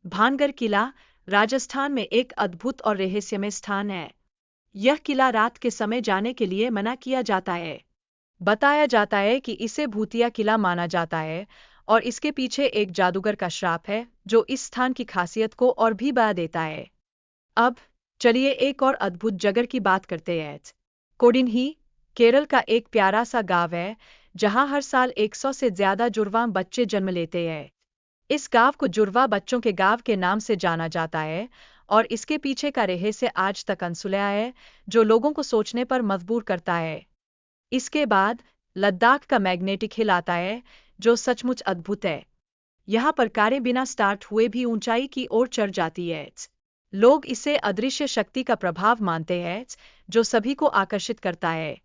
भानगढ़ किला राजस्थान में एक अद्भुत और रहस्यमय स्थान है। यह किला रात के समय जाने के लिए मना किया जाता है। बताया जाता है कि इसे भूतिया किला माना जाता है और इसके पीछे एक जादूगर का श्राप है जो इस स्थान की खासियत को और भी बढ़ा देता है। अब चलिए एक और अद्भुत जगह की बात करते हैं। कोडिन्ही केरल का एक प्यारा सा गांव है जहां हर साल 100 से ज्यादा जुड़वां बच्चे जन्म लेते हैं। इस गांव को जुड़वा बच्चों के गांव के नाम से जाना जाता है और इसके पीछे का रहस्य आज तक अनसुलझा है जो लोगों को सोचने पर मजबूर करता है। इसके बाद लद्दाख का मैग्नेटिक हिल आता है जो सचमुच अद्भुत है। यहाँ पर कारें बिना स्टार्ट हुए भी ऊंचाई की ओर चढ़ जाती है। लोग इसे अदृश्य शक्ति का प्रभाव मानते हैं जो सभी को आकर्षित करता है।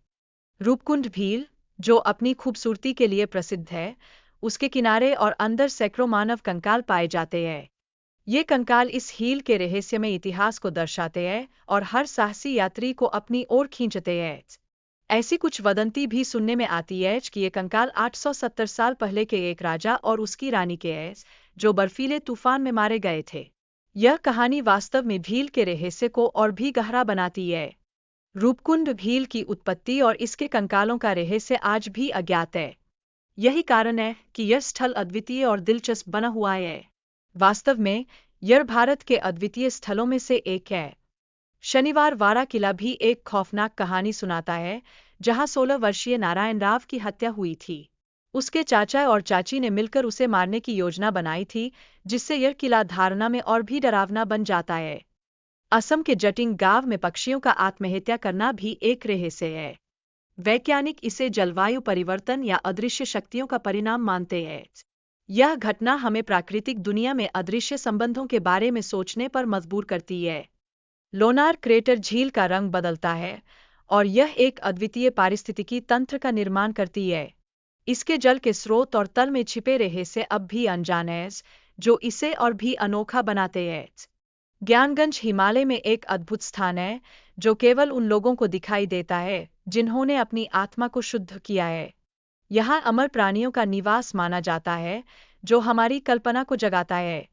रूपकुंड झील जो अपनी खूबसूरती के लिए प्रसिद्ध है, उसके किनारे और अंदर सैकड़ों मानव कंकाल पाए जाते हैं। ये कंकाल इस झील के रहस्यमय इतिहास को दर्शाते हैं और हर साहसी यात्री को अपनी ओर खींचते हैं। ऐसी कुछ वदंती भी सुनने में आती है कि ये कंकाल 870 साल पहले के एक राजा और उसकी रानी के हैं जो बर्फीले तूफान में मारे गए थे। यह कहानी वास्तव में झील के रहस्य को और भी गहरा बनाती है। रूपकुंड झील की उत्पत्ति और इसके कंकालों का रहस्य आज भी अज्ञात है। यही कारण है कि यह स्थल अद्वितीय और दिलचस्प बना हुआ है। वास्तव में यह भारत के अद्वितीय स्थलों में से एक है। शनिवार वाड़ा किला भी एक खौफनाक कहानी सुनाता है जहां 16 वर्षीय नारायण राव की हत्या हुई थी। उसके चाचा और चाची ने मिलकर उसे मारने की योजना बनाई थी जिससे यह किला धारणा में और भी डरावना बन जाता है। असम के जटिंग गांव में पक्षियों का आत्महत्या करना भी एक रहस्य है। वैज्ञानिक इसे जलवायु परिवर्तन या अदृश्य शक्तियों का परिणाम मानते हैं। यह घटना हमें प्राकृतिक दुनिया में अदृश्य संबंधों के बारे में सोचने पर मजबूर करती है। लोनार क्रेटर झील का रंग बदलता है और यह एक अद्वितीय पारिस्थितिकी तंत्र का निर्माण करती है। इसके जल के स्रोत और तल में छिपे रहस्य अब भी अनजान हैं जो इसे और भी अनोखा बनाते हैं। ज्ञानगंज हिमालय में एक अद्भुत स्थान है जो केवल उन लोगों को दिखाई देता है जिन्होंने अपनी आत्मा को शुद्ध किया है। यहाँ अमर प्राणियों का निवास माना जाता है जो हमारी कल्पना को जगाता है।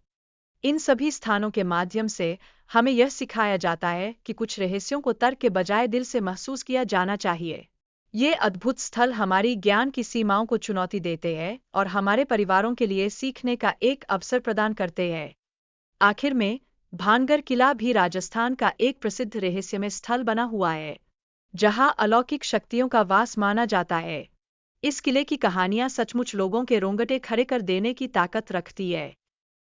इन सभी स्थानों के माध्यम से हमें यह सिखाया जाता है कि कुछ रहस्यों को तर्क के बजाय दिल से महसूस किया जाना चाहिए। ये अद्भुत स्थल हमारी ज्ञान की सीमाओं को चुनौती देते हैं और हमारे परिवारों के लिए सीखने का एक अवसर प्रदान करते हैं। आखिर में भानगढ़ किला भी राजस्थान का एक प्रसिद्ध रहस्यमय स्थल बना हुआ है जहां अलौकिक शक्तियों का वास माना जाता है। इस किले की कहानियां सचमुच लोगों के रोंगटे खड़े कर देने की ताकत रखती है।